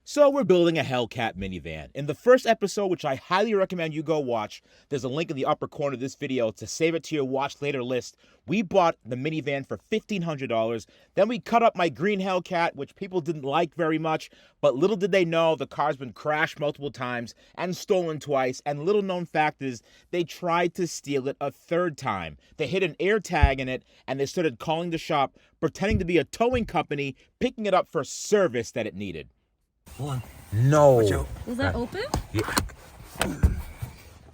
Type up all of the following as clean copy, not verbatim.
So we're building a Hellcat Minivan. In the first episode, which I highly recommend you go watch, there's a link in the upper corner of this video to save it to your watch later list. We bought the minivan for $1,500. Then we cut up my green Hellcat, which people didn't like very much, but little did they know the car's been crashed multiple times and stolen twice, and little known fact is they tried to steal it a third time. They hit an air tag in it, and they started calling the shop, pretending to be a towing company, picking it up for service that it needed. Hold on. No. Is that open? Yeah. All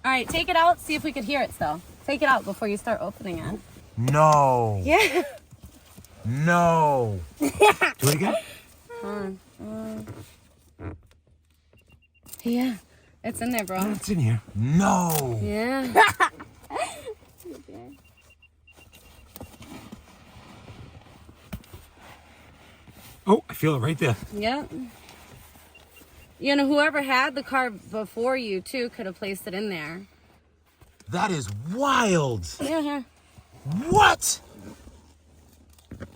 right, take it out. See if we could hear it still. Take it out before you start opening it. No. Yeah. No. Do it again. Yeah. It's in there, bro. It's in here. No. Yeah. Oh, I feel it right there. Yep. You know, whoever had the car before you, too, could have placed it in there. That is wild. Yeah. What?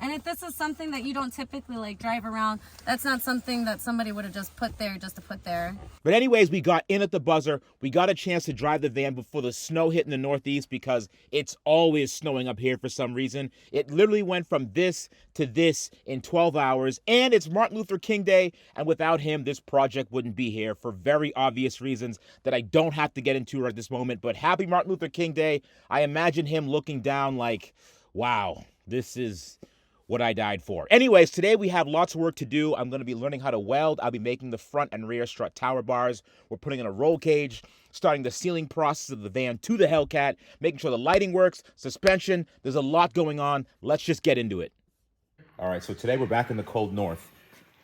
And if this is something that you don't typically, like, drive around, that's not something that somebody would have just put there just to put there. But anyways, we got in at the buzzer. We got a chance to drive the van before the snow hit in the Northeast because it's always snowing up here for some reason. It literally went from this to this in 12 hours. And it's Martin Luther King Day. And without him, this project wouldn't be here for very obvious reasons that I don't have to get into right at this moment. But happy Martin Luther King Day. I imagine him looking down like, wow, this is what I died for. Anyways, today we have lots of work to do. I'm going to be learning how to weld. I'll be making the front and rear strut tower bars. We're putting in a roll cage, starting the sealing process of the van to the Hellcat, making sure the lighting works, suspension. There's a lot going on. Let's just get into it. All right, so today we're back in the cold north,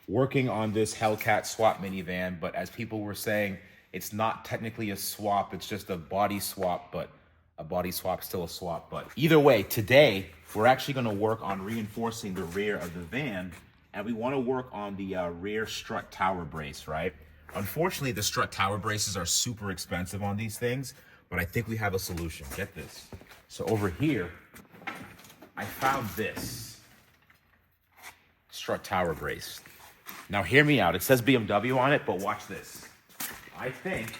working on this Hellcat swap minivan, but as people were saying, it's not technically a swap, it's just a body swap, but a body swap still a swap. But either way, today we're actually going to work on reinforcing the rear of the van, and we want to work on the rear strut tower brace, right? Unfortunately, the strut tower braces are super expensive on these things, but I think we have a solution. Get this. So over here, I found this strut tower brace. Now hear me out. It says BMW on it, but watch this. I think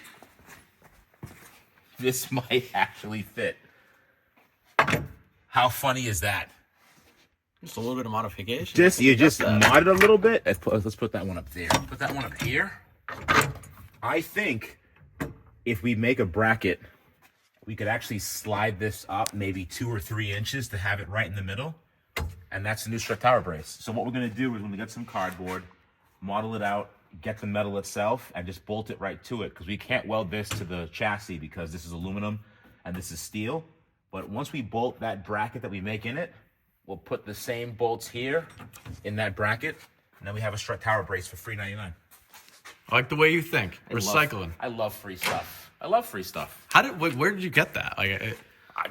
this might actually fit. How funny is that? Just a little bit of modification. You just mod it a little bit. Let's put that one up there. Put that one up here. I think if we make a bracket, we could actually slide this up maybe 2 or 3 inches to have it right in the middle. And that's the new strut tower brace. So what we're going to do is we're going to get some cardboard, model it out, get the metal itself, and just bolt it right to it. Because we can't weld this to the chassis because this is aluminum and this is steel. But once we bolt that bracket that we make in it, we'll put the same bolts here in that bracket, and then we have a strut tower brace for $3.99. I like the way you think. Recycling. I love free stuff. I love free stuff. Where did you get that?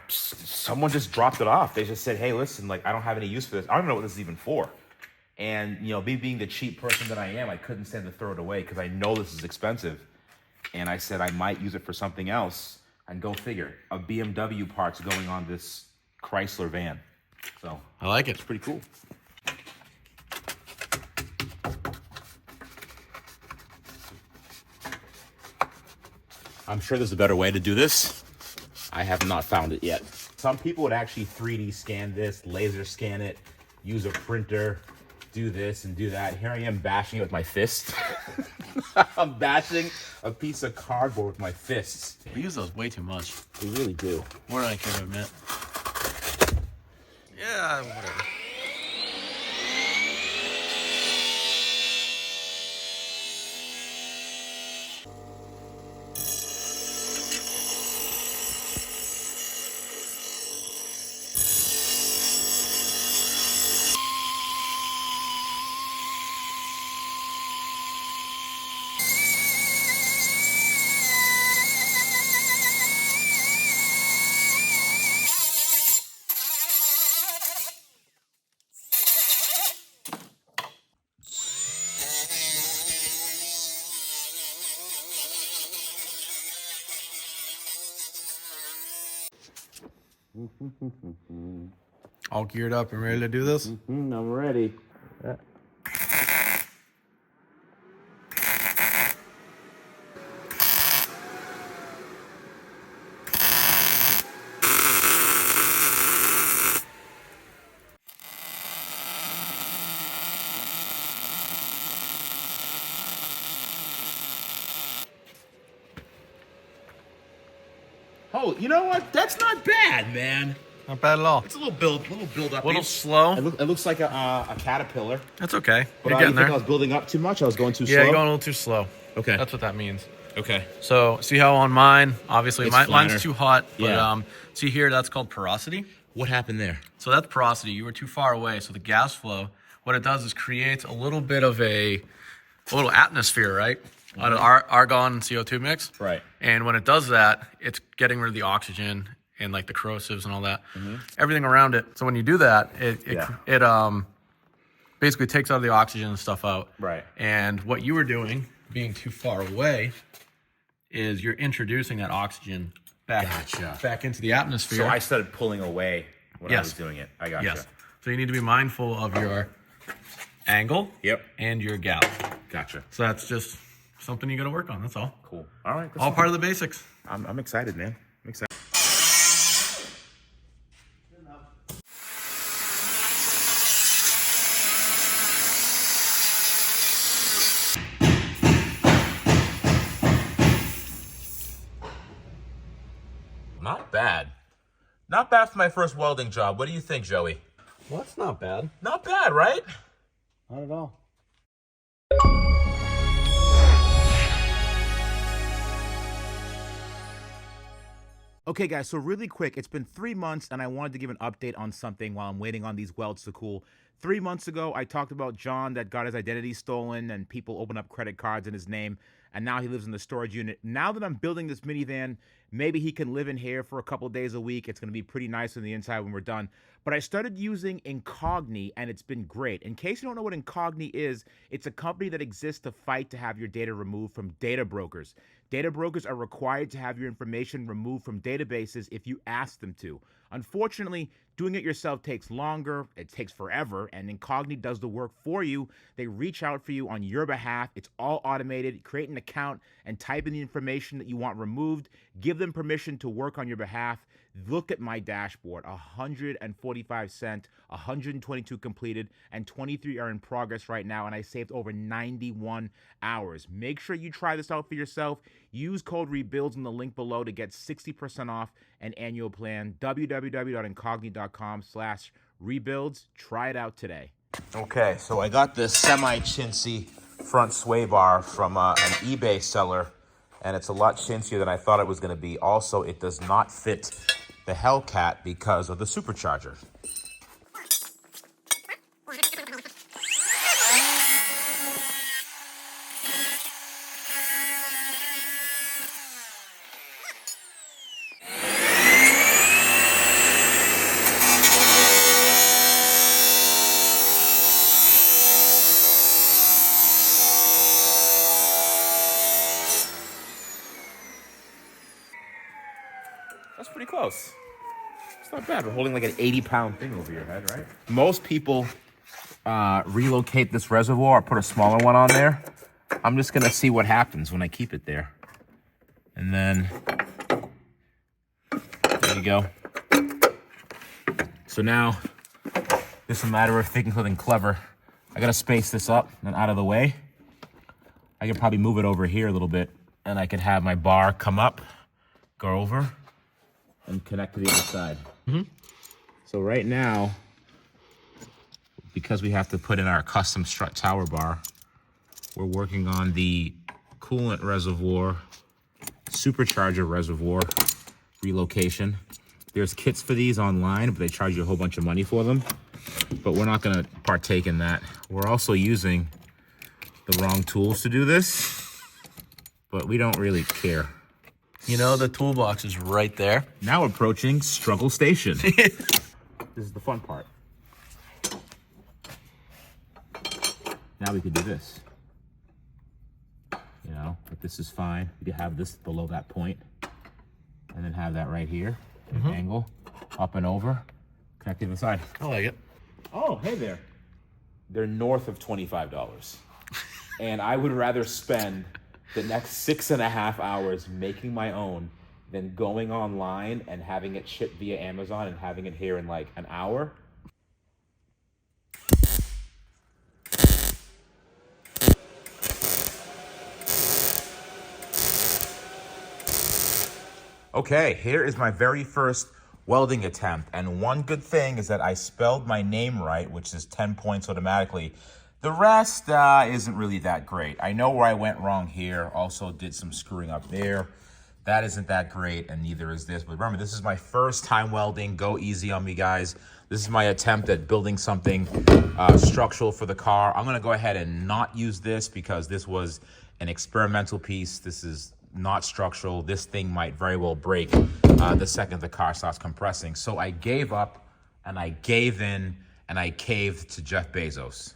Someone just dropped it off. They just said, hey, listen, like, I don't have any use for this. I don't know what this is even for. And, you know, me being the cheap person that I am, I couldn't stand to throw it away because I know this is expensive. And I said I might use it for something else. And go figure, a BMW part's going on this Chrysler van. So I like it. It's pretty cool. I'm sure there's a better way to do this. I have not found it yet. Some people would actually 3D scan this, laser scan it, use a printer, do this and do that. Here I am bashing it with my fist. I'm bashing a piece of cardboard with my fists. We use those way too much. We really do. More than I care to admit. Yeah, whatever. All geared up and ready to do this? I'm ready. Oh, you know what? That's not bad, man. Not bad at all. It's a little build up. A little slow. It looks like a caterpillar. That's okay. But You're you getting think there. I was building up too much? I was going too slow? Yeah, you're going a little too slow. Okay. That's what that means. Okay. So see how on mine, obviously It's flatter. mine's too hot. But Yeah. see here, that's called porosity. What happened there? So that's porosity. You were too far away. So the gas flow, what it does is creates a little bit of a little atmosphere, right? Out of argon and CO2 mix. Right. And when it does that, it's getting rid of the oxygen and like the corrosives and all that, everything around it. So when you do that, it basically takes out of the oxygen and stuff out. Right. And what you were doing, being too far away, is you're introducing that oxygen back into the atmosphere. So I started pulling away when I Yes. was doing it. I gotcha. Yes. So you need to be mindful of your angle. Yep. And your gap. Gotcha. So that's just something you got to work on. That's all. Cool. All right. All part of the basics. I'm excited, man. I'm excited. Not bad. Not bad for my first welding job. What do you think, Joey? Well, that's not bad. Not bad, right? Not at all. Okay, guys, so really quick, it's been 3 months, and I wanted to give an update on something while I'm waiting on these welds to cool. 3 months ago, I talked about John that got his identity stolen, and people opened up credit cards in his name, and now he lives in the storage unit. Now that I'm building this minivan, maybe he can live in here for a couple days a week. It's going to be pretty nice on the inside when we're done. But I started using Incogni, and it's been great. In case you don't know what Incogni is, it's a company that exists to fight to have your data removed from data brokers. Data brokers are required to have your information removed from databases if you ask them to. Unfortunately, doing it yourself takes longer, it takes forever, and Incogni does the work for you. They reach out for you on your behalf. It's all automated. Create an account and type in the information that you want removed. Give them permission to work on your behalf. Look at my dashboard, 145 sent, 122 completed, and 23 are in progress right now, and I saved over 91 hours. Make sure you try this out for yourself. Use code REBUILDS in the link below to get 60% off an annual plan. www.incogni.com/rebuilds. Try it out today. Okay, so I got this semi-chintzy front sway bar from an eBay seller, and it's a lot chintzier than I thought it was going to be. Also, it does not fit the Hellcat because of the supercharger. That's pretty close. It's not bad. We're holding like an 80-pound thing over your head, right? Most people relocate this reservoir or put a smaller one on there. I'm just going to see what happens when I keep it there. And then, there you go. So now, it's a matter of thinking something clever. I got to space this up and out of the way. I could probably move it over here a little bit, and I could have my bar come up, go over, and connect to the other side. So right now, because we have to put in our custom strut tower bar, we're working on the coolant reservoir, supercharger reservoir relocation. There's kits for these online, but they charge you a whole bunch of money for them. But we're not gonna partake in that. We're also using the wrong tools to do this, but we don't really care. You know, the toolbox is right there. Now approaching struggle station. This is the fun part. Now we could do this. You know, but this is fine. We could have this below that point, and then have that right here, angle. up and over, connecting to the side. I like it. Oh, hey there. They're north of $25. And I would rather spend the next 6.5 hours making my own than going online and having it shipped via Amazon and having it here in like an hour. Okay, here is my very first welding attempt. And one good thing is that I spelled my name right, which is 10 points automatically. The rest isn't really that great. I know where I went wrong here. Also did some screwing up there. That isn't that great, and neither is this. But remember, this is my first time welding. Go easy on me, guys. This is my attempt at building something structural for the car. I'm gonna go ahead and not use this because this was an experimental piece. This is not structural. This thing might very well break the second the car starts compressing. So I gave up, and I gave in, and I caved to Jeff Bezos.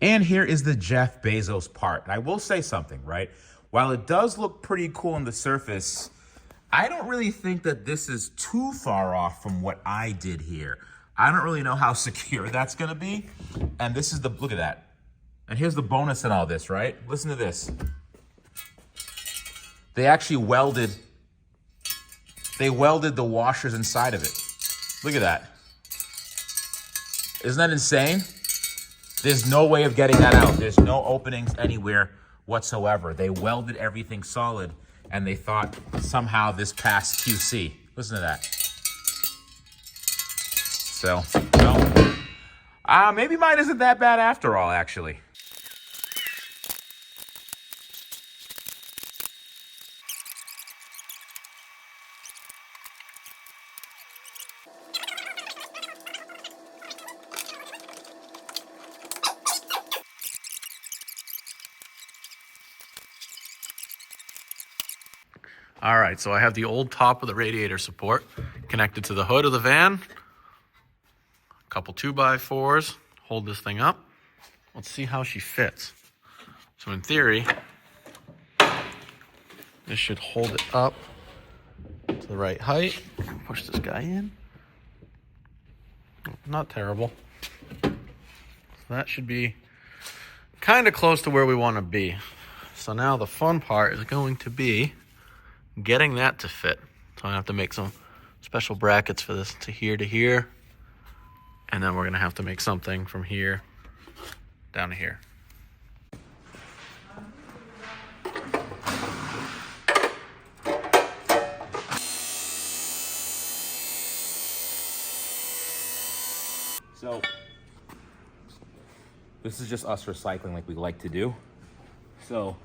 And here is the Jeff Bezos part. And I will say something, right? While it does look pretty cool on the surface, I don't really think that this is too far off from what I did here. I don't really know how secure that's gonna be. And this is the, look at that. And here's the bonus in all this, right? Listen to this. They actually welded the washers inside of it. Look at that. Isn't that insane? There's no way of getting that out. There's no openings anywhere whatsoever. They welded everything solid, and they thought somehow this passed QC. Listen to that. So, no. Maybe mine isn't that bad after all, actually. All right, so I have the old top of the radiator support connected to the hood of the van. A couple 2x4s hold this thing up. Let's see how she fits. So in theory, this should hold it up to the right height. Push this guy in. Not terrible. So that should be kind of close to where we want to be. So now the fun part is going to be getting that to fit. So I have to make some special brackets for this to here, and then we're gonna have to make something from here down to here. So this is just us recycling like we like to do. So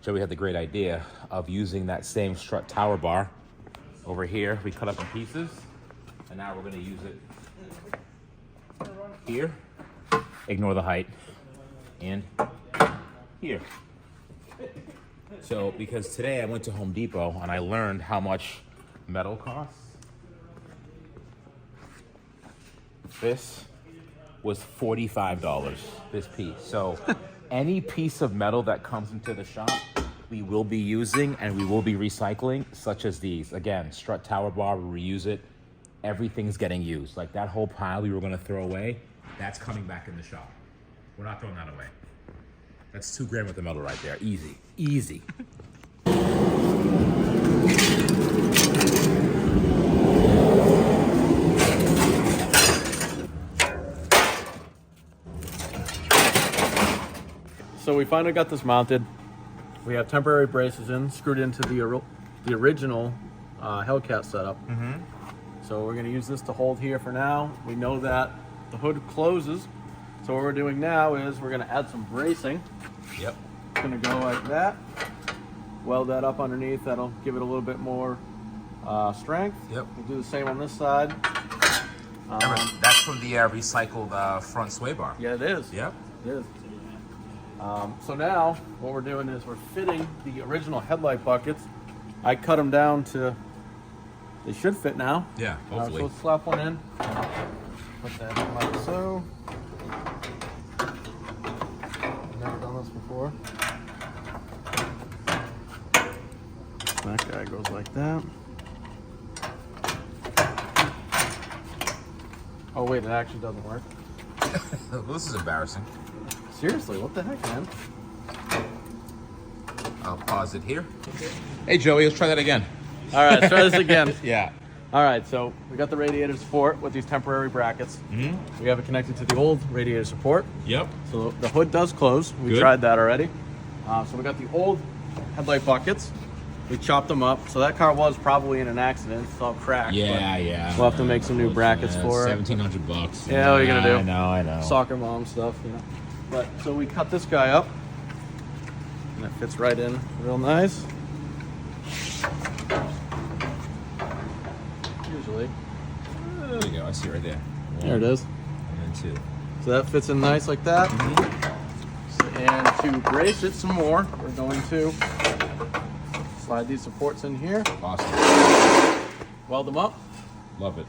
Joey had the great idea of using that same strut tower bar over here. We cut up in pieces, and now we're gonna use it here. Ignore the height. And here. So, because today I went to Home Depot and I learned how much metal costs. This was $45, this piece. So any piece of metal that comes into the shop, we will be using and we will be recycling, such as these. Again, strut tower bar, we reuse it. Everything's getting used. Like that whole pile we were gonna throw away, that's coming back in the shop. We're not throwing that away. That's $2 grand worth of metal right there. Easy, easy. So we finally got this mounted. We have temporary braces in, screwed into the original Hellcat setup. So we're gonna use this to hold here for now. We know that the hood closes. So what we're doing now is we're gonna add some bracing. Yep. It's gonna go like that. Weld that up underneath. That'll give it a little bit more strength. Yep. We'll do the same on this side. That's from the recycled front sway bar. Yeah, it is. Yep. It is. So now what we're doing is we're fitting the original headlight buckets. I cut them down to, they should fit now. Yeah, hopefully. So let's slap one in. Put that in like so. I've never done this before. That guy goes like that. Oh wait, it actually doesn't work. This is embarrassing. Seriously, what the heck, man? I'll pause it here. Hey, Joey, let's try that again. All right, let's try this again. Yeah. All right, so we got the radiator support with these temporary brackets. Mm-hmm. We have it connected to the old radiator support. Yep. So the hood does close. We Good. tried that already. So we got the old headlight buckets. We chopped them up. So that car was probably in an accident. It's all cracked. Yeah, yeah. We'll have to make some new brackets for it. $1,700. Yeah, what are you gonna do? I know. Soccer mom stuff, you know. But so we cut this guy up, and it fits right in real nice. Usually. There you go. I see it right there. There it is. And then 2. So that fits in nice like that. And to brace it some more, we're going to slide these supports in here, Awesome. weld them up. Love it.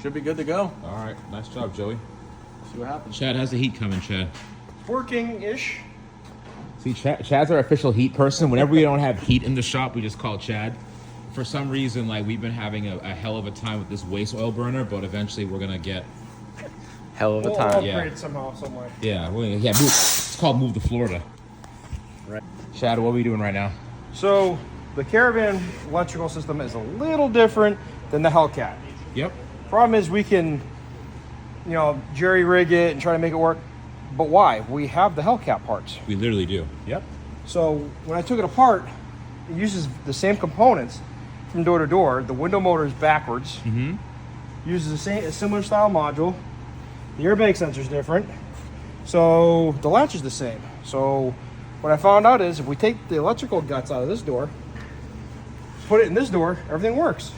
Should be good to go. All right. Nice job, Joey. See what happens. Chad, how's the heat coming, Chad? Working-ish. See, Chad's our official heat person. Whenever we don't have heat in the shop, we just call Chad. For some reason, like, we've been having a hell of a time with this waste oil burner, but eventually we're gonna get. Hell of a We'll time. upgrade Yeah. it somehow, some way. Yeah, move. It's called Move to Florida. Right. Chad, what are we doing right now? So the Caravan electrical system is a little different than the Hellcat. Yep. Problem is we can, jerry rig it and try to make it work. But why? We have the Hellcat parts. We literally do. Yep. So when I took it apart, it uses the same components from door to door. The window motor is backwards. Mm-hmm. Uses a similar style module. The airbag sensor is different. So the latch is the same. So what I found out is if we take the electrical guts out of this door, put it in this door, everything works,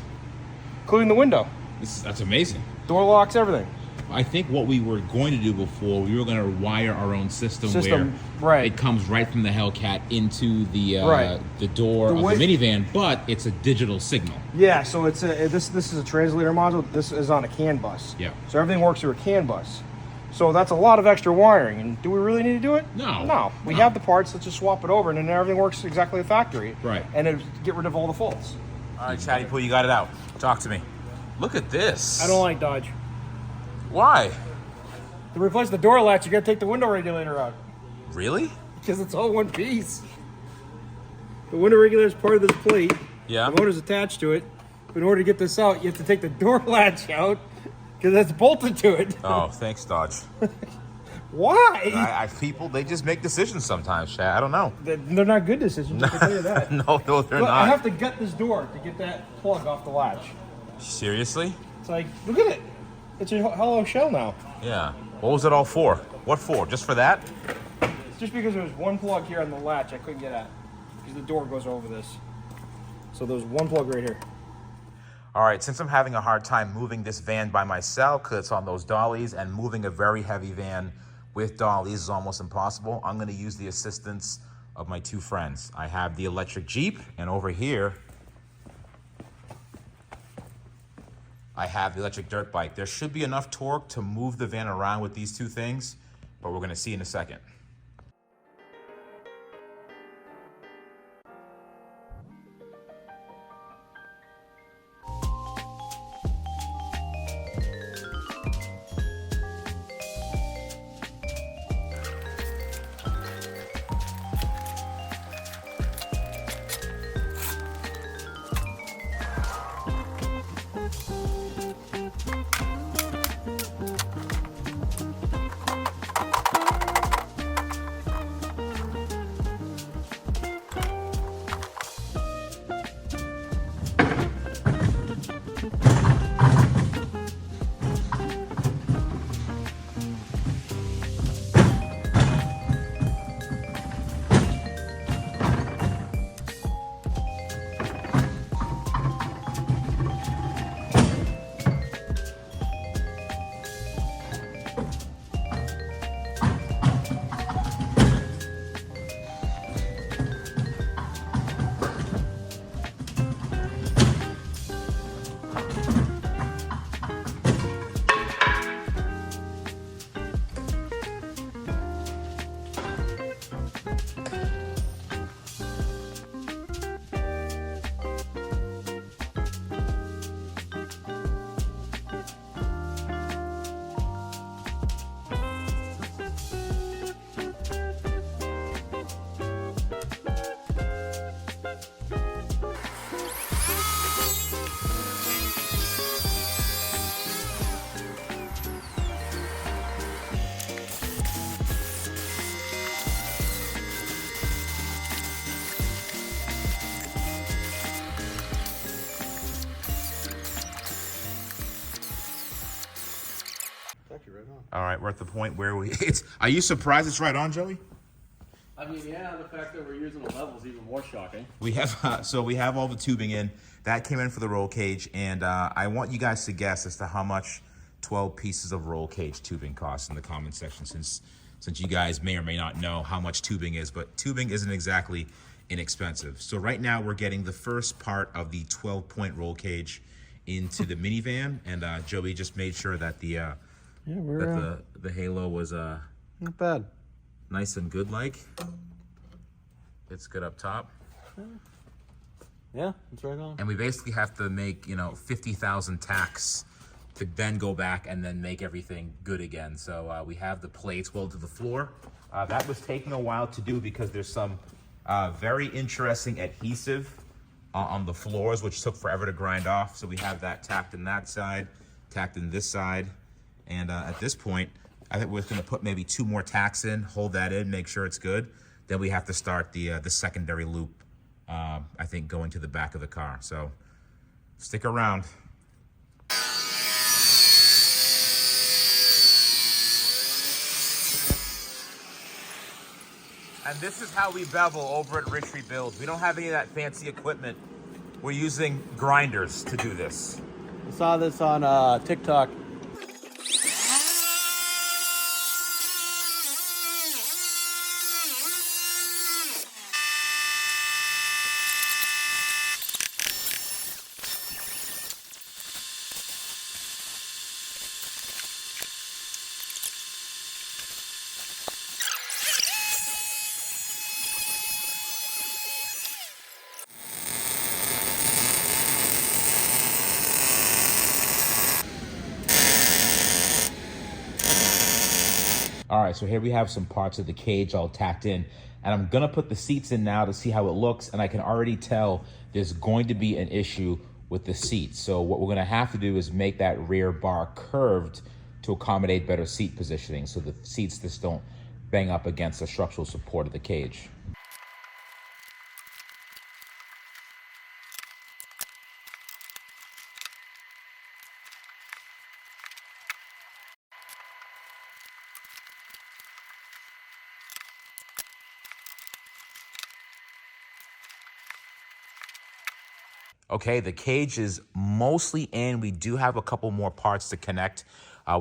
including the window. That's amazing. Door locks, everything. I think what we were going to do before, we were going to wire our own system where right. it comes right from the Hellcat into the Right. the door The of way- the minivan, but it's a digital signal. Yeah, so it's this is a translator module. This is on a CAN bus. Yeah. So everything works through a CAN bus. So that's a lot of extra wiring. And do we really need to do it? No. No. We No. have the parts. Let's just swap it over, and then everything works exactly the factory. Right. And it get rid of all the faults. All right, Chatty Poo, you got it out. Talk to me. Look at this. I don't like Dodge. Why? To replace the door latch, you got to take the window regulator out Really? because it's all one piece. The window regulator is part of this plate. Yeah. The motor's attached to it. But in order to get this out, you have to take the door latch out because that's bolted to it. Oh, thanks, Dodge. Why? People, they just make decisions sometimes, Chad. I don't know. They're not good decisions, I can tell you that. No, they're Look, not. I have to gut this door to get that plug off the latch. Seriously? It's like, look at it. It's a hollow shell now. Yeah. What was it all for? What for? Just for that? Just because there was one plug here on the latch I couldn't get at. Because the door goes over this. So there's one plug right here. All right, since I'm having a hard time moving this van by myself because it's on those dollies, and moving a very heavy van with dollies is almost impossible, I'm going to use the assistance of my two friends. I have the electric Jeep, and over here I have the electric dirt bike. There should be enough torque to move the van around with these two things, but we're going to see in a second. All right, we're at the point where it's. Are you surprised it's right on, Joey? I mean, yeah, the fact that we're using the level is even more shocking. We have so we have all the tubing in. That came in for the roll cage, and I want you guys to guess as to how much 12 pieces of roll cage tubing costs in the comment section, since you guys may or may not know how much tubing is, but tubing isn't exactly inexpensive. So right now we're getting the first part of the 12-point roll cage into the minivan, and Joey just made sure that the halo was Not bad. nice and good. Like it's good up top. Yeah, it's right on. And we basically have to make 50,000 tacks to then go back and then make everything good again. So we have the plates welded to the floor. That was taking a while to do because there's some very interesting adhesive on the floors, which took forever to grind off. So we have that tacked in that side, tacked in this side. And at this point, I think we're gonna put maybe 2 more tacks in, hold that in, make sure it's good. Then we have to start the secondary loop, I think, going to the back of the car. So stick around. And this is how we bevel over at Rich Rebuilds. We don't have any of that fancy equipment. We're using grinders to do this. I saw this on TikTok. All right, so here we have some parts of the cage all tacked in, and I'm gonna put the seats in now to see how it looks, and I can already tell there's going to be an issue with the seats. So what we're gonna have to do is make that rear bar curved to accommodate better seat positioning so the seats just don't bang up against the structural support of the cage. Okay, the cage is mostly in. We do have a couple more parts to connect.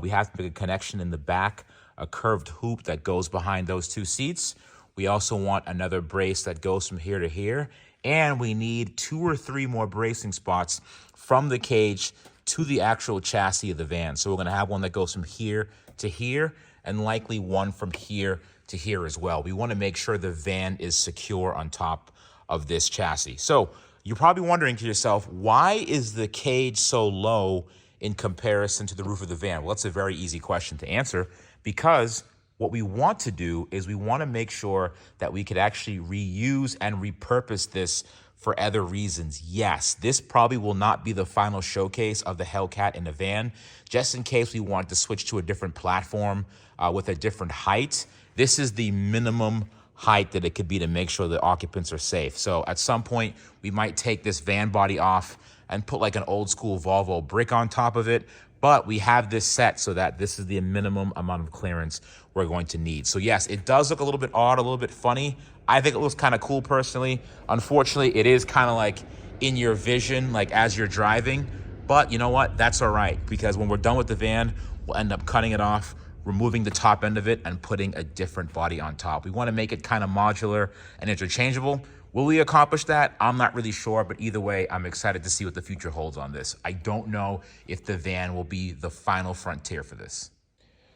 We have to make a connection in the back, a curved hoop that goes behind those 2 seats. We also want another brace that goes from here to here. And we need 2 or 3 more bracing spots from the cage to the actual chassis of the van. So we're gonna have one that goes from here to here, and likely one from here to here as well. We wanna make sure the van is secure on top of this chassis. So you're probably wondering to yourself, why is the cage so low in comparison to the roof of the van? Well, that's a very easy question to answer, because what we want to do is we want to make sure that we could actually reuse and repurpose this for other reasons. Yes, this probably will not be the final showcase of the Hellcat in the van. Just in case we want to switch to a different platform with a different height, this is the minimum height that it could be to make sure the occupants are safe. So at some point, we might take this van body off and put like an old school Volvo brick on top of it. But we have this set so that this is the minimum amount of clearance we're going to need. So yes, it does look a little bit odd, a little bit funny. I think it looks kind of cool personally. Unfortunately, it is kind of like in your vision, like as you're driving. But you know what? That's all right, because when we're done with the van, we'll end up cutting it off, removing the top end of it, and putting a different body on top. We want to make it kind of modular and interchangeable. Will we accomplish that? I'm not really sure, but either way, I'm excited to see what the future holds on this. I don't know if the van will be the final frontier for this.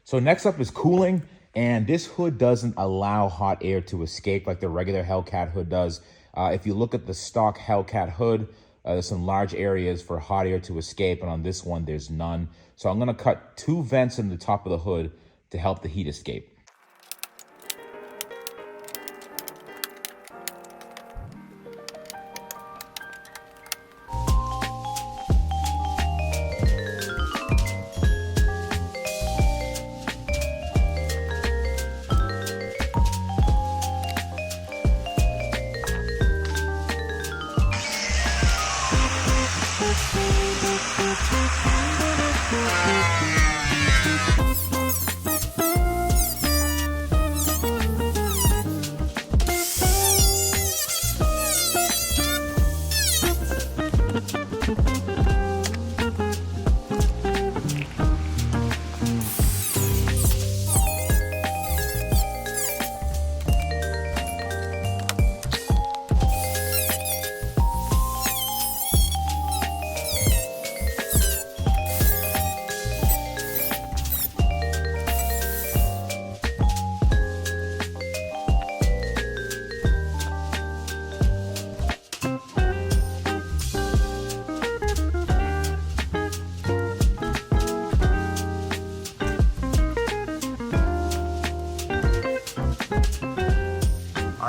So next up is cooling, and this hood doesn't allow hot air to escape like the regular Hellcat hood does. If you look at the stock Hellcat hood, there's some large areas for hot air to escape, and on this one, there's none. So I'm gonna cut 2 vents in the top of the hood to help the heat escape.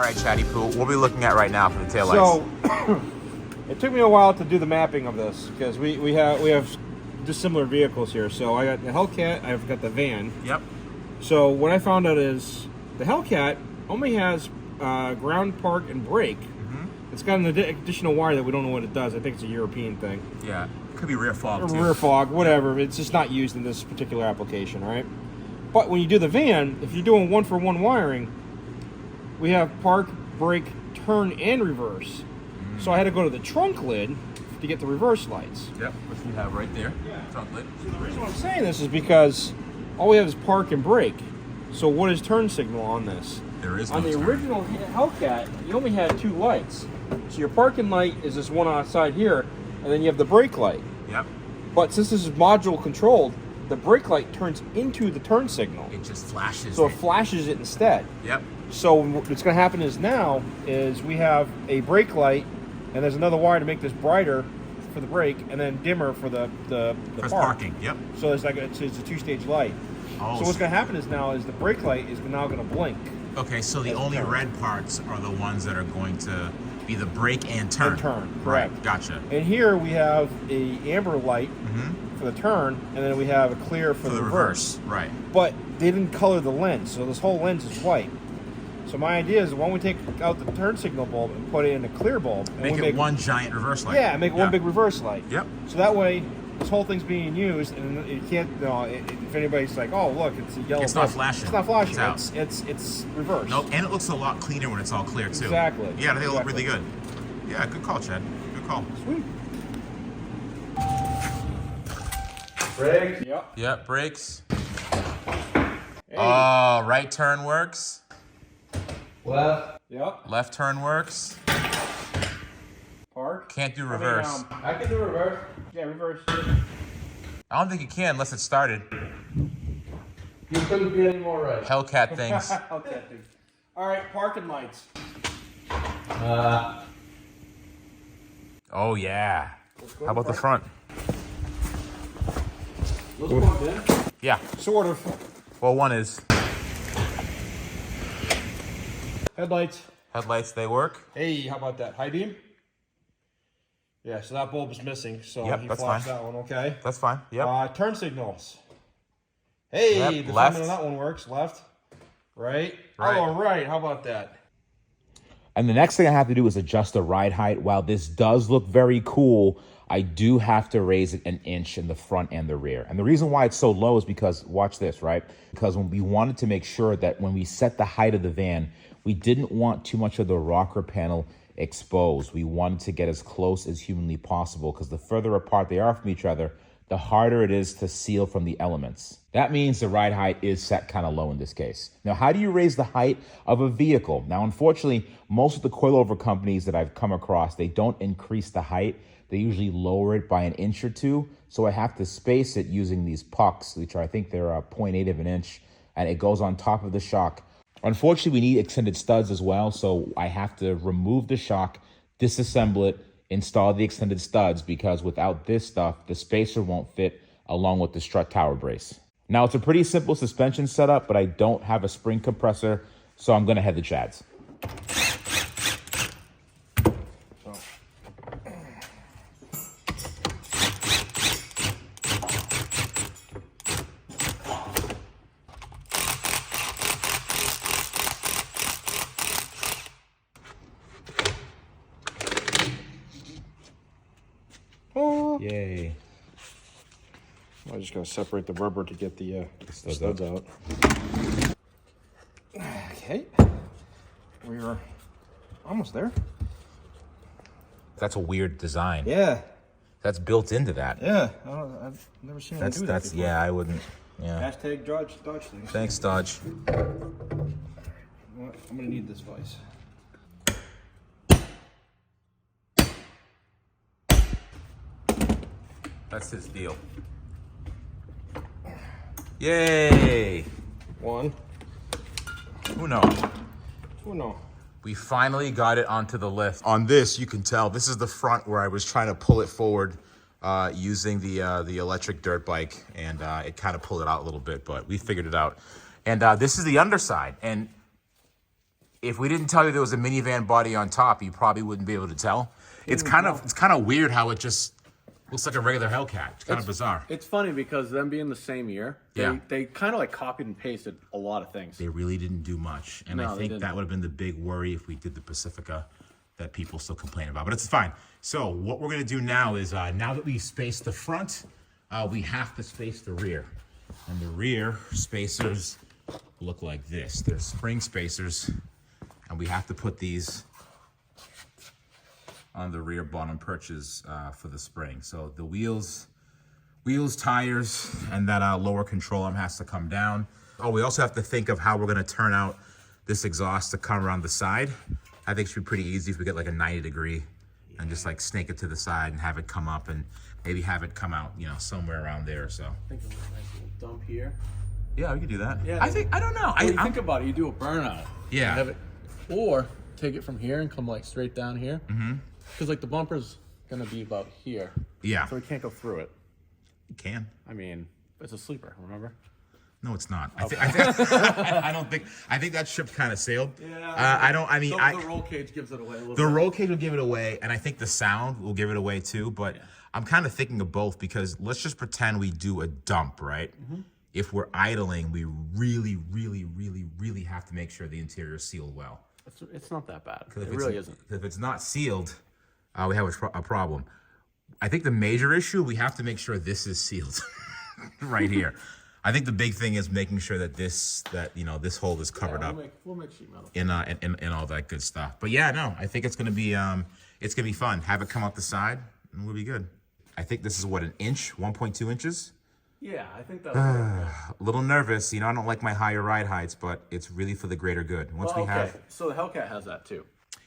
right, Chatty Poo. What are we looking at right now for the taillights? So, it took me a while to do the mapping of this because we have dissimilar vehicles here. So I got the Hellcat, I've got the van. Yep. So what I found out is the Hellcat only has ground, park, and brake. It's got an additional wire that we don't know what it does. I think it's a European thing. Yeah. Could be rear fog, too. Rear fog, whatever. It's just not used in this particular application, right? But when you do the van, if you're doing one-for-one wiring, we have park, brake, turn, and reverse. So I had to go to the trunk lid to get the reverse lights. Yep, which we have right there. Yeah. Trunk lid. So the reason why I'm saying this is because all we have is park and brake. So what is turn signal on this? There is no on the turn. original Hellcat, you only had 2 lights. So your parking light is this one outside here, and then you have the brake light. Yep. But since this is module controlled, the brake light turns into the turn signal. It just flashes. So it flashes it instead. Yep. So what's going to happen is now is we have a brake light, and there's another wire to make this brighter for the brake, and then dimmer for the For park. parking. Yep. So it's like it's a 2-stage light. Oh, So what's going to happen is now is the brake light is now going to blink. Okay, so the As a only turn. red parts are the ones that are going to be the brake and turn. And turn, Right, correct. gotcha. And here we have a amber light for the turn, and then we have a clear for the reverse. Right. But they didn't color the lens, so this whole lens is white. So my idea is, why don't we take out the turn signal bulb and put it in a clear bulb? And Make we it one giant reverse light. Yeah, make it one big reverse light. Yep. So that way, this whole thing's being used, and it can't. You know, if anybody's like, "Oh, look, it's a yellow." It's not bulb," flashing. It's not flashing. It's out. It's reverse. Nope, and it looks a lot cleaner when it's all clear too. Exactly. Yeah, they look really Exactly. good. Yeah, good call, Chad. Good call. Sweet. Brakes. Yep. Yep, brakes. Hey. Oh, right turn works. Left. Yep. Left turn works. Park. Can't do reverse. I can do reverse. Yeah, reverse. I don't think you can unless it's started. You couldn't be any more right. Hellcat things. Okay. All right, parking lights. Oh yeah. How about the front? Those plugged in? Yeah. Sort of. Well, one is. Headlights. Headlights, they work. Hey, how about that? High beam? Yeah, so that bulb is missing, so Yep, he that's flashed fine. that one, okay? That's fine. Yep. Turn signals. Hey, Yep, the left. front of that one works. Left. Right. Right. Oh, right. How about that? And the next thing I have to do is adjust the ride height. While this does look very cool, I do have to raise it an inch in the front and the rear. And the reason why it's so low is because, watch this, right? Because when we wanted to make sure that when we set the height of the van, we didn't want too much of the rocker panel exposed. We wanted to get as close as humanly possible because the further apart they are from each other, the harder it is to seal from the elements. That means the ride height is set kind of low in this case. Now, how do you raise the height of a vehicle? Now, unfortunately, most of the coilover companies that I've come across, they don't increase the height. They usually lower it by an inch or two. So I have to space it using these pucks, which are, I think they're 0.8 of an inch, and it goes on top of the shock. Unfortunately, we need extended studs as well, so I have to remove the shock, disassemble it, install the extended studs, because without this stuff, the spacer won't fit along with the strut tower brace. Now, it's a pretty simple suspension setup, but I don't have a spring compressor, so I'm going to head to Chad's. Oh. Yay. I'm just going to separate the rubber to get the studs out. Okay. We are almost there. That's a weird design. Yeah. That's built into that. Yeah. I've never seen anyone do that before. Yeah, I wouldn't. Yeah. Hashtag Dodge things. Thanks, Dodge. I'm going to need this vise. That's his deal. Yay! One. Uno. Oh, no. We finally got it onto the lift. On this, you can tell, this is the front where I was trying to pull it forward using the electric dirt bike, and it kind of pulled it out a little bit, but we figured it out. And this is the underside, and If we didn't tell you there was a minivan body on top, you probably wouldn't be able to tell. It's kind of weird how it just looks like a regular Hellcat. It's kind of bizarre. It's funny because them being the same year, they kind of like copied and pasted a lot of things. They really didn't do much. And I think that would have been the big worry if we did the Pacifica that people still complain about. But it's fine. So what we're going to do now is, now that we spaced the front, we have to space the rear. And the rear spacers look like this. They're spring spacers. And we have to put these on the rear bottom perches for the spring. So the wheels, tires, and that lower control arm has to come down. Oh, we also have to think of how we're gonna turn out this exhaust to come around the side. I think it should be pretty easy if we get like a 90 degree and just like snake it to the side and have it come up and maybe have it come out, you know, somewhere around there. So I think a nice little dump here. Yeah, we could do that. Yeah, I don't know. When you think about it, you do a burnout. Yeah. Have it, or take it from here and come like straight down here. Because like the bumper's gonna be about here. Yeah. So we can't go through it. You can. I mean, it's a sleeper, remember? No, it's not. Okay. I don't think. I think that ship kind of sailed. Yeah. I don't. I mean, the roll cage gives it away a little the bit. roll cage will give it away, and I think the sound will give it away too. But I'm kind of thinking of both because let's just pretend we do a dump, right? If we're idling, we really, really, really, really have to make sure the interior is sealed well. It's not that bad. It If really isn't. If it's not sealed, we have a problem. I think the major issue, we have to make sure this is sealed right here. I think the big thing is making sure that this hole is covered up. We'll make sheet metal. In all that good stuff. But yeah, no, I think it's gonna be fun. Have it come out the side, and we'll be good. I think this is what, an inch, 1.2 inches. Yeah, I think that'll work. A little nervous, I don't like my higher ride heights, but it's really for the greater good. Once we have, so the Hellcat has that too.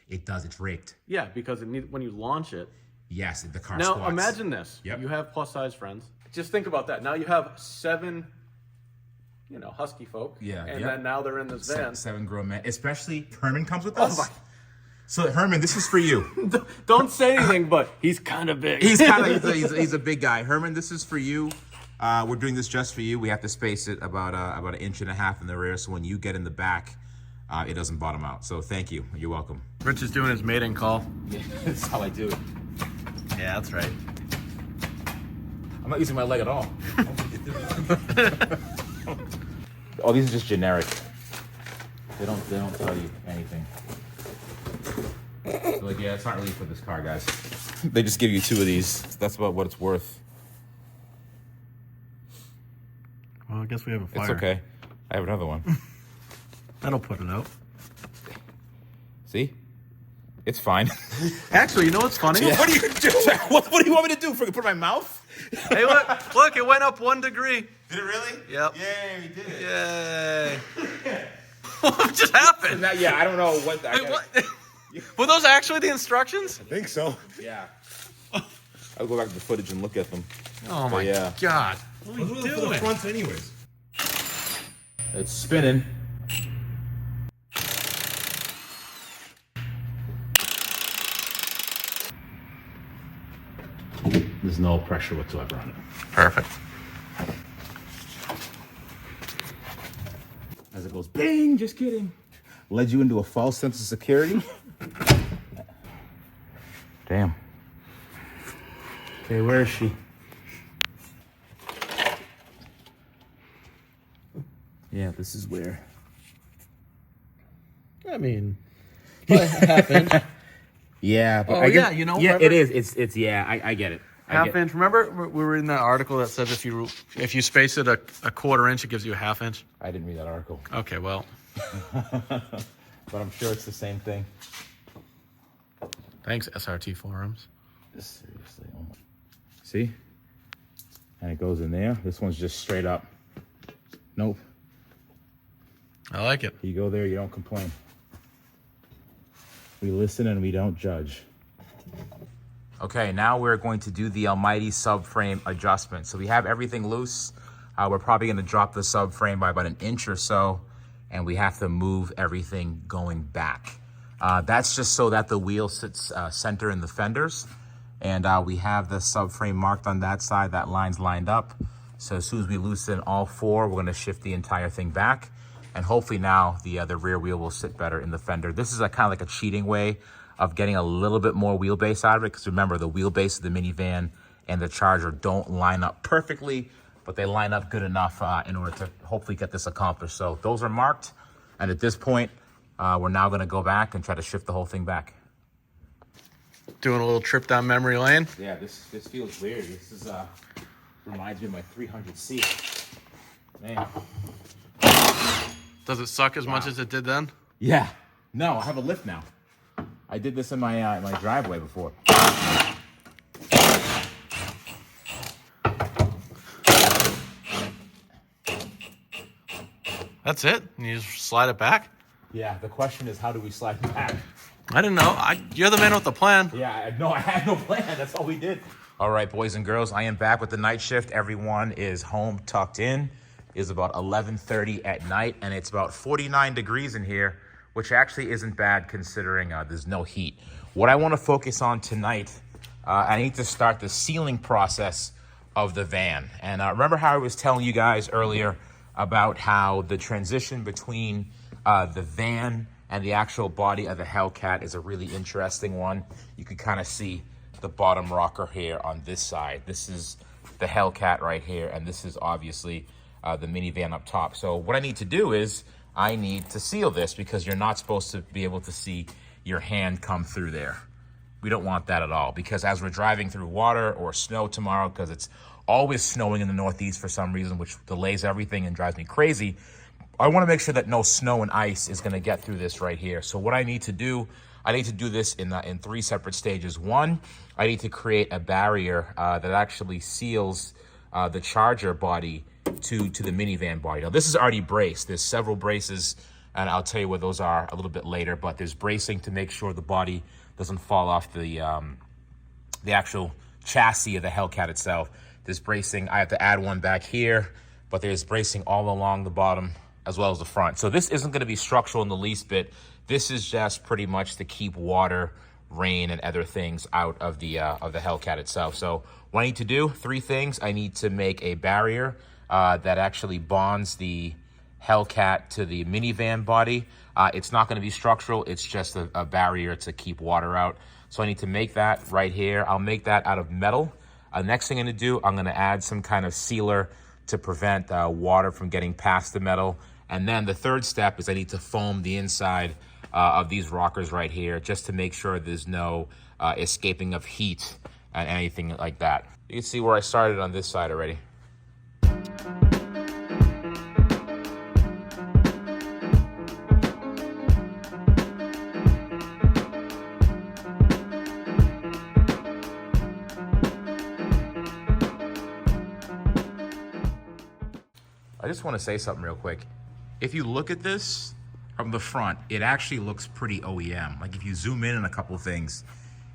it does. It's raked. Yeah, because when you launch it. Yes, the car Now squats. imagine this. Yep. You have plus size friends. Just think about that. Now you have 7, husky folk. Yeah, And yep. then now they're in this van. 7 grown men, especially Herman comes with Oh us. my. So Herman, this is for you. Don't say anything, but he's kind of big. He's he's a big guy. Herman, this is for you. We're doing this just for you. We have to space it about 1.5 inches in the rear, so when you get in the back, it doesn't bottom out. So thank you. You're welcome. Rich is doing his mating call. Yeah, that's how I do it. Yeah, that's right. I'm not using my leg at all. Oh, these are just generic. They don't tell you anything. So like, yeah, it's not really for this car, guys. They just give you 2 of these. That's about what it's worth. Well, I guess we have a fire. It's okay. I have another one. That'll put it out. See? It's fine. Actually, you know what's funny? What do you do? What do you want me to do? Put it in my mouth? Hey, look, it went up 1 degree. Did it really? Yep. Yay, we did it. Yay. What just happened? Now, yeah, I don't know what. Wait, what? Were those actually the instructions? I think so. Yeah. I'll go back to the footage and look at them. Oh my God. What are you doing? For the fronts anyways. It's spinning. There's no pressure whatsoever on it. Perfect. As it goes, bang, just kidding. Led you into a false sense of security. Damn. Okay, where is she? Yeah, this is where. I mean, half inch. Yeah, but Oh, yeah, you know, Yeah, remember- it is. It's yeah, I get it. Half inch. Remember, we were in that article that says if you space it a 1/4 inch, it gives you a ½ inch. I didn't read that article, Okay, well, but I'm sure it's the same thing. thanks SRT forums. Seriously, oh my. See? And it goes in there. This one's just straight up. Nope. I like it. You go there, you don't complain. We listen and we don't judge. Okay, now we're going to do the almighty subframe adjustment. So we have everything loose. We're probably going to drop the subframe by about 1 inch or so, and we have to move everything going back. That's just so that the wheel sits center in the fenders. And we have the subframe marked on that side. That line's lined up. So as soon as we loosen all 4, we're going to shift the entire thing back. And hopefully now the rear wheel will sit better in the fender. This is a kind of like a cheating way of getting a little bit more wheelbase out of it, because remember, the wheelbase of the minivan and the Charger don't line up perfectly, but they line up good enough in order to hopefully get this accomplished. So those are marked, and at this point, we're now gonna go back and try to shift the whole thing back. Doing a little trip down memory lane. Yeah, this feels weird. This is reminds me of my 300C. Man. Does it suck as much as it did then? Yeah. No, I have a lift now. I did this in my my driveway before. That's it? And you just slide it back? Yeah, the question is, how do we slide it back? I didn't know. You're the man with the plan. Yeah, I had no plan. That's all we did. All right, boys and girls, I am back with the night shift. Everyone is home, tucked in. It's about 11:30 at night, and it's about 49 degrees in here, which actually isn't bad considering there's no heat. What I want to focus on tonight, I need to start the sealing process of the van. And remember how I was telling you guys earlier about how the transition between the van and the actual body of the Hellcat is a really interesting one. You can kind of see the bottom rocker here on this side. This is the Hellcat right here, and this is obviously the minivan up top. So what I need to do is I need to seal this, because you're not supposed to be able to see your hand come through there. We don't want that at all, because as we're driving through water or snow tomorrow, because it's always snowing in the Northeast for some reason, which delays everything and drives me crazy, I want to make sure that no snow and ice is going to get through this right here. So what I need to do, I need to do this in 3 separate stages. One, I need to create a barrier that actually seals the Charger body to the minivan body. Now, this is already braced. There's several braces, and I'll tell you where those are a little bit later, but there's bracing to make sure the body doesn't fall off the actual chassis of the Hellcat itself. There's bracing. I have to add one back here, but there's bracing all along the bottom as well as the front. So this isn't going to be structural in the least bit. This is just pretty much to keep water, rain, and other things out of the Hellcat itself. So what I need to do, 3 things. I need to make a barrier that actually bonds the Hellcat to the minivan body. It's not going to be structural. It's just a barrier to keep water out. So I need to make that right here. I'll make that out of metal. Next thing I'm going to do, I'm going to add some kind of sealer to prevent water from getting past the metal. And then the third step is I need to foam the inside of these rockers right here, just to make sure there's no escaping of heat and anything like that. You can see where I started on this side already. I just want to say something real quick. If you look at this from the front, it actually looks pretty OEM. Like if you zoom in on a couple of things,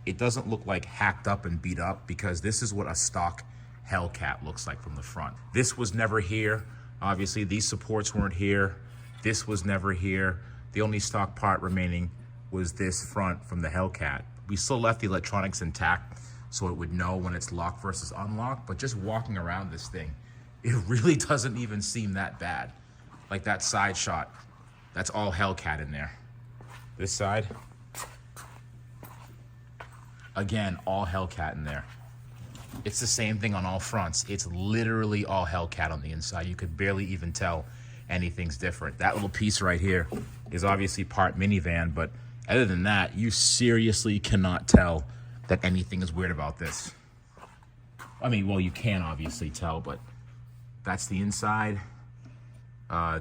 it doesn't look like hacked up and beat up, because this is what a stock Hellcat looks like from the front. This was never here. Obviously, these supports weren't here. This was never here. The only stock part remaining was this front from the Hellcat. We still left the electronics intact so it would know when it's locked versus unlocked, but just walking around this thing, it really doesn't even seem that bad. Like that side shot, that's all Hellcat in there. This side, again, all Hellcat in there. It's the same thing on all fronts. It's literally all Hellcat on the inside. You could barely even tell anything's different. That little piece right here is obviously part minivan, but other than that, you seriously cannot tell that anything is weird about this. I mean, well, you can obviously tell, but that's the inside.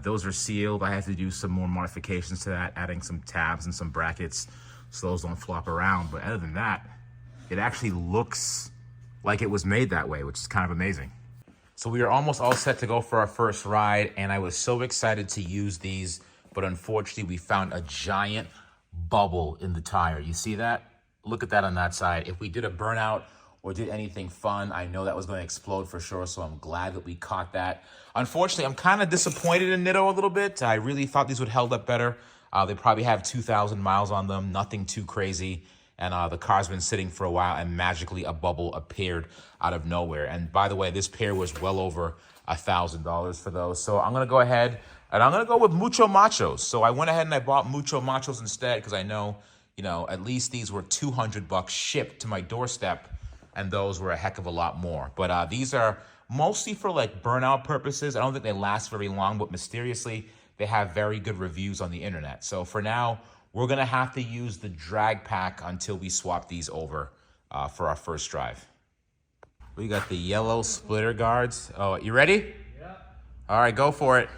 Those are sealed. I have to do some more modifications to that, adding some tabs and some brackets so those don't flop around. But other than that, it actually looks like it was made that way, which is kind of amazing. So we are almost all set to go for our first ride, and I was so excited to use these, but unfortunately we found a giant bubble in the tire. You see that? Look at that on that side. If we did a burnout or did anything fun, I know that was going to explode for sure, so I'm glad that we caught that. Unfortunately, I'm kind of disappointed in Nitto a little bit. I really thought these would held up better. They probably have 2,000 miles on them, nothing too crazy. and the car's been sitting for a while, and magically a bubble appeared out of nowhere. And by the way, this pair was well over $1,000 for those. So I'm gonna go ahead and I'm gonna go with Mucho Machos. So I went ahead and I bought Mucho Machos instead because I know, you know, at least these were $200 shipped to my doorstep, and those were a heck of a lot more. But these are mostly for like burnout purposes. I don't think they last very long, but mysteriously they have very good reviews on the internet. So for now, we're gonna have to use the drag pack until we swap these over for our first drive. We got the yellow splitter guards. Oh, you ready? Yeah. All right, go for it.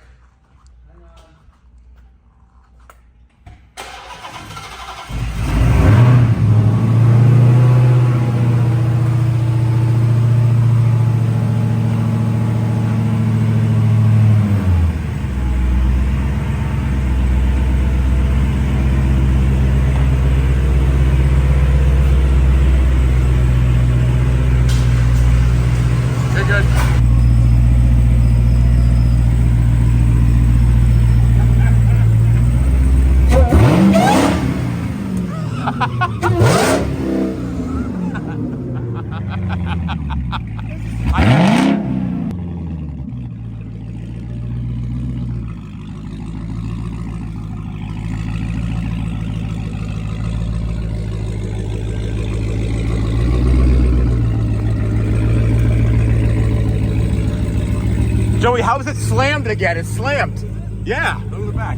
Joey, how is it slammed again? It's slammed. Yeah, look at the back.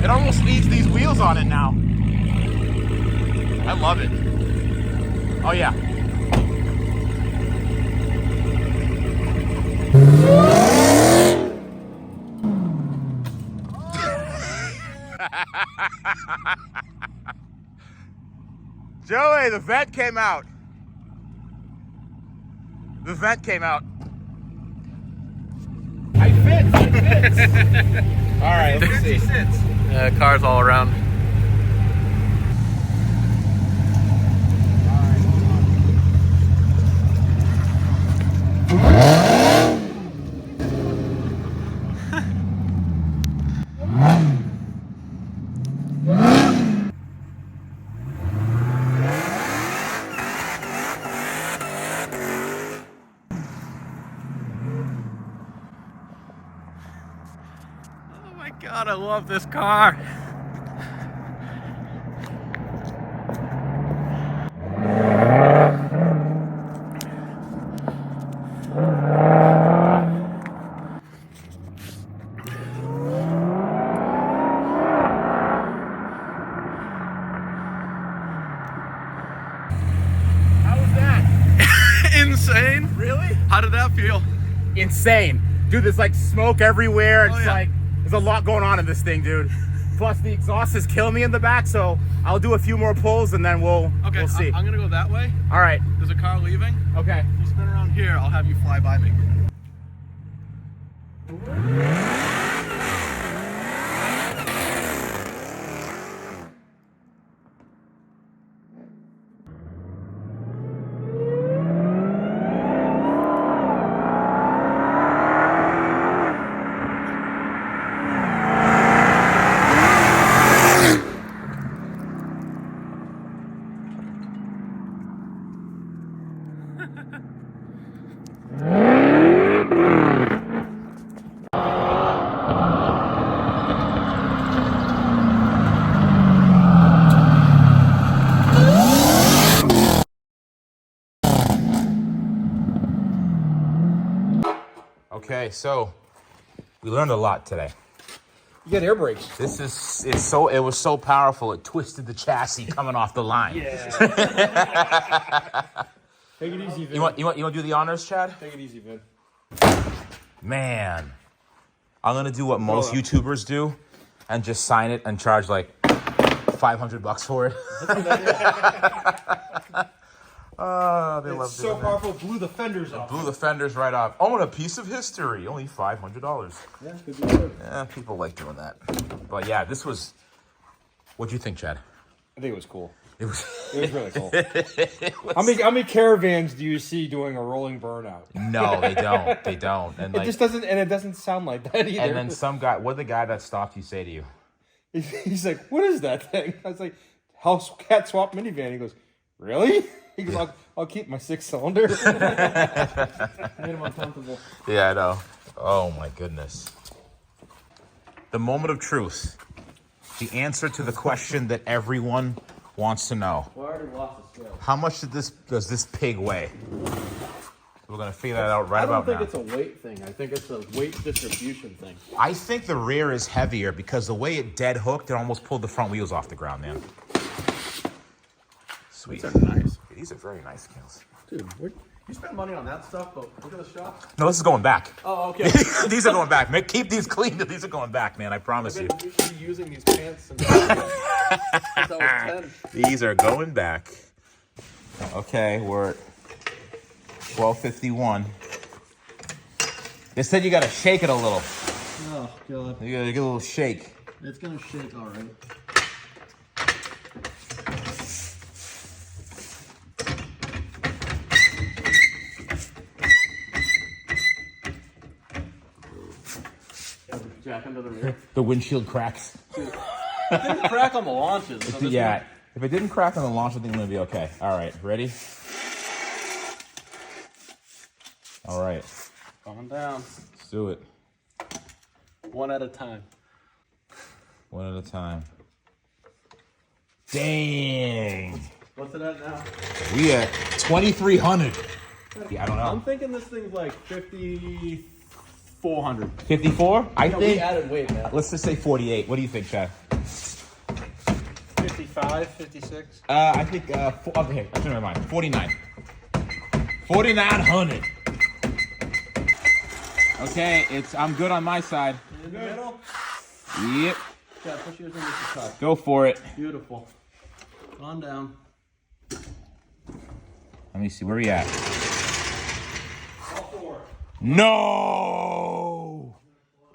It almost needs these wheels on it now. I love it. Oh yeah. Joey, the vent came out. The vent came out. I fit. All right, let's see. Cars all around. God, I love this car. How was that? Insane. Really? How did that feel? Insane. Dude, there's like smoke everywhere. It's Oh, yeah. like, there's a lot going on in this thing, dude. Plus the exhaust is killing me in the back, so I'll do a few more pulls and then we'll see. I'm gonna go that way. All right. There's a car leaving. Okay. If you spin around here, I'll have you fly by me. Okay, so we learned a lot today. You got air brakes. It was so powerful it twisted the chassis coming off the line. Yeah. Take it easy, Vin. You want to do the honors, Chad? Take it easy, Vin. Man, I'm gonna do what most YouTubers do and just sign it and charge like $500 for it. Oh, they love It's so powerful, blew the fenders off. Blew the fenders right off. Own a piece of history, only $500. Yeah, could be good. Yeah, people like doing that. But yeah, this was. What'd you think, Chad? I think it was cool. It was. It was really cool. How many caravans do you see doing a rolling burnout? No, they don't. They don't. And It like, just doesn't, and it doesn't sound like that either. and then some guy. What did the guy that stopped you say to you? He's like, what is that thing? I was like, Hellcat swap minivan. He goes, really? He goes, I'll keep my 6-cylinder. Made him uncomfortable. Yeah, I know. Oh my goodness. The moment of truth. The answer to the question that everyone wants to know. Well, I already lost the scale. How much does this pig weigh? We're gonna figure that out right about now. I don't think it's a weight thing. I think it's a weight distribution thing. I think the rear is heavier because the way it dead hooked, it almost pulled the front wheels off the ground, man. Sweet. These are nice. These are very nice scales. Dude, you spend money on that stuff, but look at the shop. No, this is going back. Oh, okay. These are going back. Man, keep these clean. These are going back, man. I promise you. You should be using these pants since I was 10. These are going back. Okay, we're at 12:51. They said you gotta shake it a little. Oh, God. You gotta get a little shake. It's going to shake all right. Jack into the rear. The windshield cracks. It didn't crack on the launches. So Yeah, if it didn't crack on the launch, I think I'm gonna be okay. All right, ready? All right, Calm down. let's do it. One at a time. One at a time. Dang. What's it at now? We at 2,300. Yeah, I don't I'm know. thinking this thing's like 5,400. 54? I No, we think. added weight, man. Let's just say 48. What do you think, Chad? 55, 56. I think. Okay, I changed my mind. 49. 4,900. Okay, I'm good on my side. In the middle? Yep. Yeah, push yours into the top. Go for it. Beautiful. Calm down. Let me see. Where we at? All 4. No!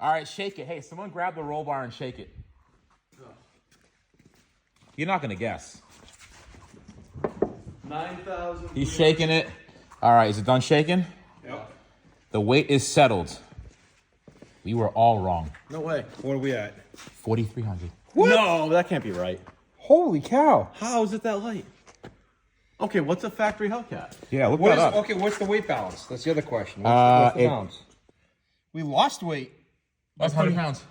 All right, shake it. Hey, someone grab the roll bar and shake it. You're not going to guess. 9,000. He's shaking it. All right, is it done shaking? Yep. The weight is settled. We were all wrong. No way. What are we at? 4,300. No, that can't be right. Holy cow. How is it that light? Okay, what's a factory Hellcat? Yeah, look What that is, up. okay, what's the weight balance? That's the other question. What's the it- balance? We lost weight. That's 100 pounds.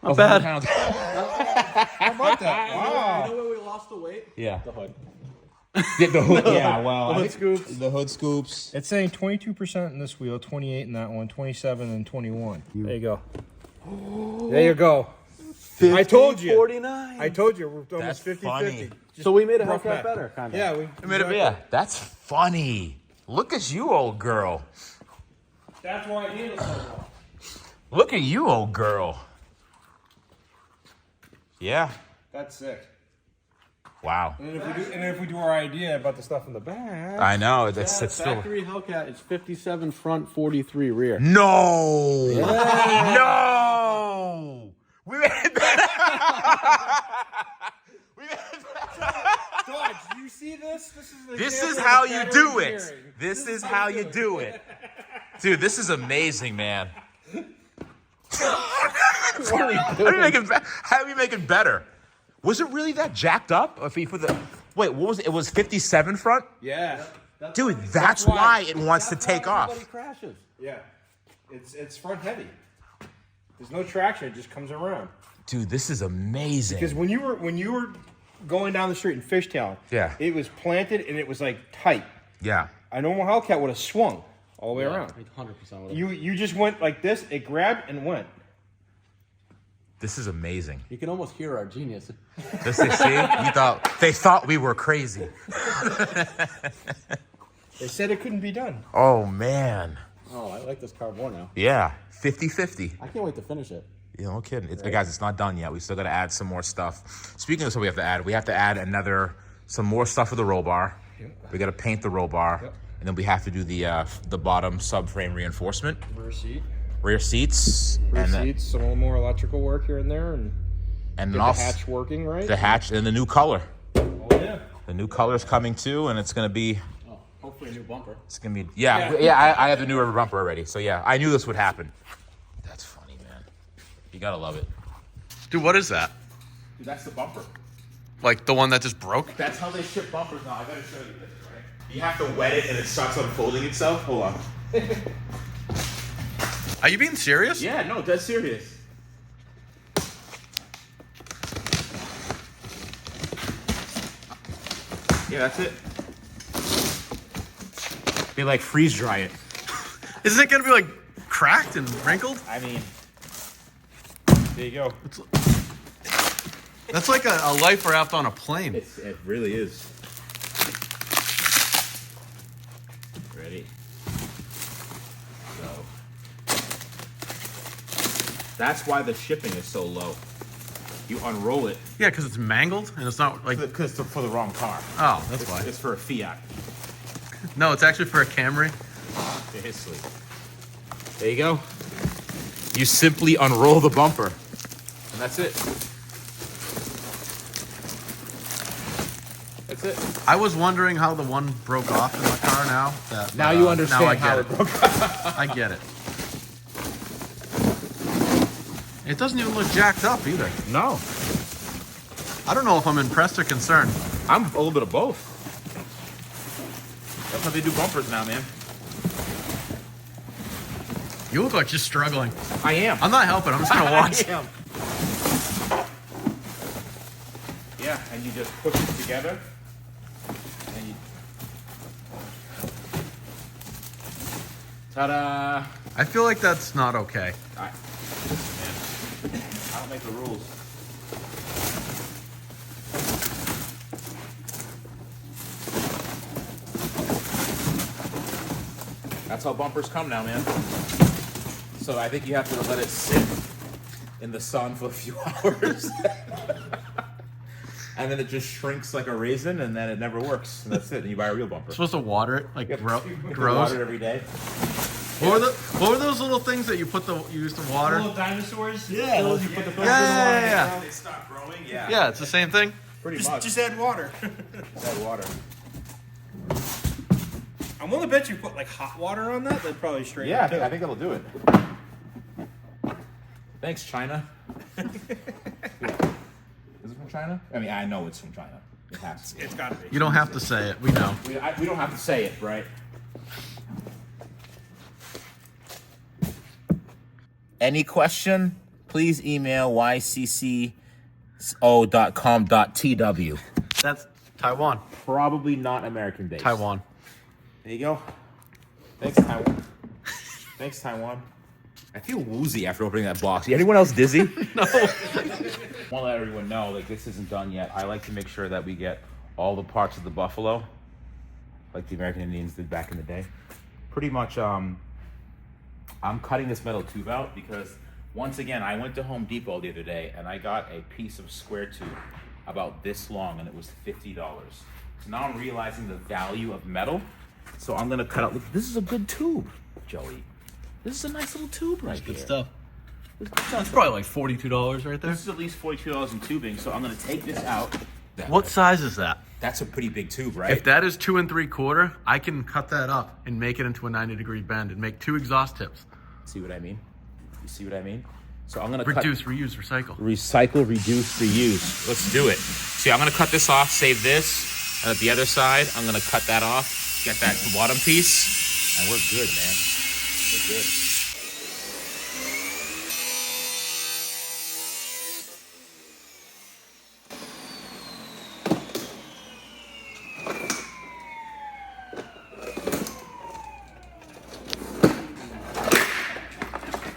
Not bad. Pounds. How about that? Wow. You know where we lost the weight? Yeah. The hood. Yeah, the hood. Yeah, well, The I hood think scoops. the hood scoops. It's saying 22% in this wheel, 28 in that one, 27 and 21. There you go. There you go. I told you. 49. I told you. We're That's almost 50-50. funny. Just So we made a rough Hellcat math. better, kind of. Yeah. We Yeah, that's funny. Look at you, old girl. That's why I handle so well. Look at you, old girl. Yeah. That's sick. Wow. And if we do our idea about the stuff in the back. I know. That's Yeah, still. factory Hellcat is 57 front, 43 rear. No. No. We made it better. We made it better. Dodge, you see this? This is how you do it. This is how you do it. Dude, this is amazing, man. How do we make it better? Was it really that jacked up? If he put the wait, what was it? It was 57 front? Yeah. Dude, that's why it wants to take off. Everybody crashes. Yeah. It's front heavy. There's no traction, it just comes around. Dude, this is amazing. Because when you were going down the street in Fishtown, Yeah. it was planted and it was like tight. Yeah. A normal Hellcat would have swung all the way around. 100% with it. You just went like this, it grabbed and went. This is amazing. You can almost hear our genius. This is see? They thought we were crazy. They said it couldn't be done. Oh man. Oh, I like this car more now. Yeah. 50-50. I can't wait to finish it. You know, no kidding. Guys, it's not done yet. We still got to add some more stuff. Speaking of stuff we have to add some more stuff for the roll bar. Yep. We got to paint the roll bar. Yep. And then we have to do the bottom subframe reinforcement. Rear seat. Rear seats. Seats, some more electrical work here and there, and And get then the hatch working, right? the hatch and the new color. Oh, yeah. The new color's coming too, and it's going to be... Oh, hopefully a new bumper. It's going to be... Yeah, I have the new rubber bumper already. So yeah, I knew this would happen. That's funny, man. You got to love it. Dude, what is that? Dude, that's the bumper. Like the one that just broke? That's how they ship bumpers now. I gotta show you this, right? You have to wet it and it starts unfolding itself. Hold on. Are you being serious? Yeah, no, that's serious. Yeah, that's it. They like freeze dry it. Isn't it gonna be like cracked and wrinkled? I mean, there you go. That's like a life raft on a plane. It really is. Ready? So that's why the shipping is so low. You unroll it. Yeah, because it's mangled and it's not like. Because it's for the wrong car. Oh, that's why. It's for a Fiat. No, it's actually for a Camry. Seriously. There you go. You simply unroll the bumper. And that's it. That's it. I was wondering how the one broke off in the car now. Now you understand now I how get it broke off. I get it. It doesn't even look jacked up either. No. I don't know if I'm impressed or concerned. I'm a little bit of both. That's how they do bumpers now, man. You look like you're struggling. I am. I'm not helping. I'm just gonna watch. I am. Yeah, and you just push it together. And you... Ta-da! I feel like that's not okay. Listen, man. I don't make the rules. That's how bumpers come now, man. So I think you have to let it sit in the sun for a few hours. And then it just shrinks like a raisin, and then it never works. And that's it. And you buy a real bumper. You're supposed to water it, like grows. Water it every day. What were those little things that you used to water? Little dinosaurs. Yeah. You put the filter Yeah. They stop growing. Yeah. Yeah, it's the same thing. Pretty much. Just add water. Add water. I'm willing to bet you put like hot water on that. They'd probably straighten Yeah, it too. I think that'll do it. Thanks, China. Is it from China? I mean, I know it's from China. It has to be. It's gotta be. You don't have to say it. We know. We don't have to say it, right? Any question? Please email ycco.com.tw. That's Taiwan. Probably not American based. Taiwan. There you go. Thanks, Taiwan. Thanks, Taiwan. I feel woozy after opening that box. Anyone else dizzy? No. I want to let everyone know, like, this isn't done yet. I like to make sure that we get all the parts of the buffalo, like the American Indians did back in the day. Pretty much, I'm cutting this metal tube out because, once again, I went to Home Depot the other day and I got a piece of square tube about this long and it was $50. So now I'm realizing the value of metal. So I'm gonna cut out. Look, this is a good tube, Joey. This is a nice little tube right here. Good stuff. That's That's probably like $42 right there. This is at least $42 in tubing, so I'm gonna take this out. What size is that? That's a pretty big tube, right? If that is 2 3/4, I can cut that up and make it into a 90-degree bend and make 2 exhaust tips. See what I mean? You see what I mean? So I'm gonna Reduce, reuse, recycle. Recycle, reduce, reuse. Let's do it. See, I'm gonna cut this off, save this, and at the other side, I'm gonna cut that off, get that bottom piece, and we're good, man. We're good.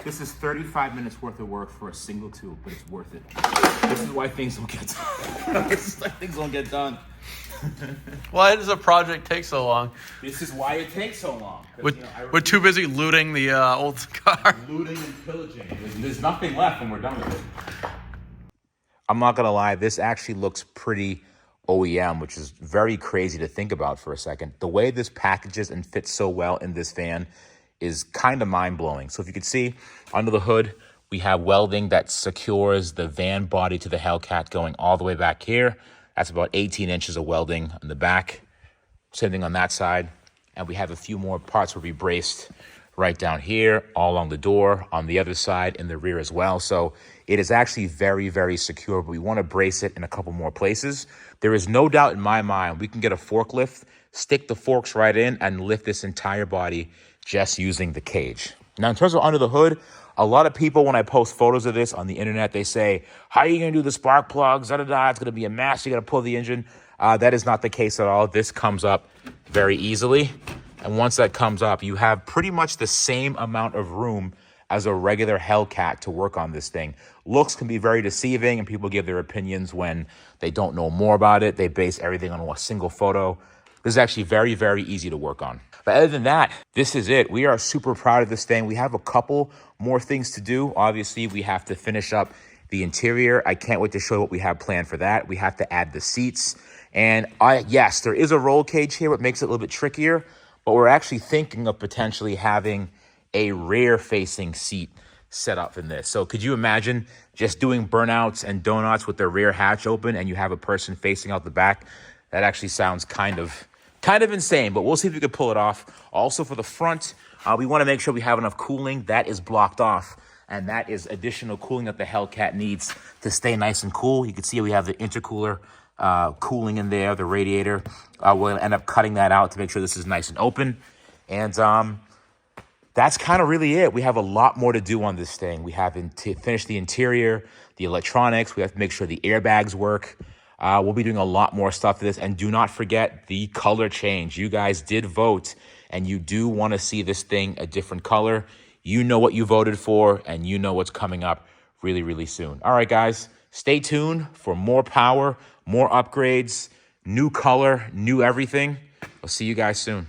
This is 35 minutes worth of work for a single tube, but it's worth it. This is why things don't get done. This is why things don't get done. Why does a project take so long? This is why it takes so long. We're too busy looting the old car. Looting and pillaging. There's nothing left when we're done with it. I'm not gonna lie, this actually looks pretty OEM, which is very crazy to think about for a second. The way this packages and fits so well in this van is kind of mind-blowing. So if you could see, under the hood, we have welding that secures the van body to the Hellcat going all the way back here. That's about 18 inches of welding on the back. Same thing on that side. And we have a few more parts where we braced right down here, all along the door, on the other side, in the rear as well. So it is actually very, very secure, but we want to brace it in a couple more places. There is no doubt in my mind we can get a forklift, stick the forks right in, and lift this entire body just using the cage. Now, in terms of under the hood, a lot of people, when I post photos of this on the internet, they say, how are you going to do the spark plugs? Da-da-da, it's going to be a mess. You got to pull the engine. That is not the case at all. This comes up very easily. And once that comes up, you have pretty much the same amount of room as a regular Hellcat to work on this thing. Looks can be very deceiving, and people give their opinions when they don't know more about it. They base everything on a single photo. This is actually very, very easy to work on. But other than that, this is it. We are super proud of this thing. We have a couple more things to do. Obviously, we have to finish up the interior. I can't wait to show you what we have planned for that. We have to add the seats. And yes, there is a roll cage here, what makes it a little bit trickier. But we're actually thinking of potentially having a rear-facing seat set up in this. So could you imagine just doing burnouts and donuts with the rear hatch open and you have a person facing out the back? That actually sounds kind of insane, but we'll see if we can pull it off. Also for the front, we want to make sure we have enough cooling. That is blocked off, and that is additional cooling that the Hellcat needs to stay nice and cool. You can see we have the intercooler cooling in there, the radiator. We'll end up cutting that out to make sure this is nice and open. And that's kind of really it. We have a lot more to do on this thing. We have to finish the interior, the electronics. We have to make sure the airbags work. We'll be doing a lot more stuff to this. And do not forget the color change. You guys did vote, and you do want to see this thing a different color. You know what you voted for, and you know what's coming up really, really soon. All right, guys, stay tuned for more power, more upgrades, new color, new everything. I'll see you guys soon.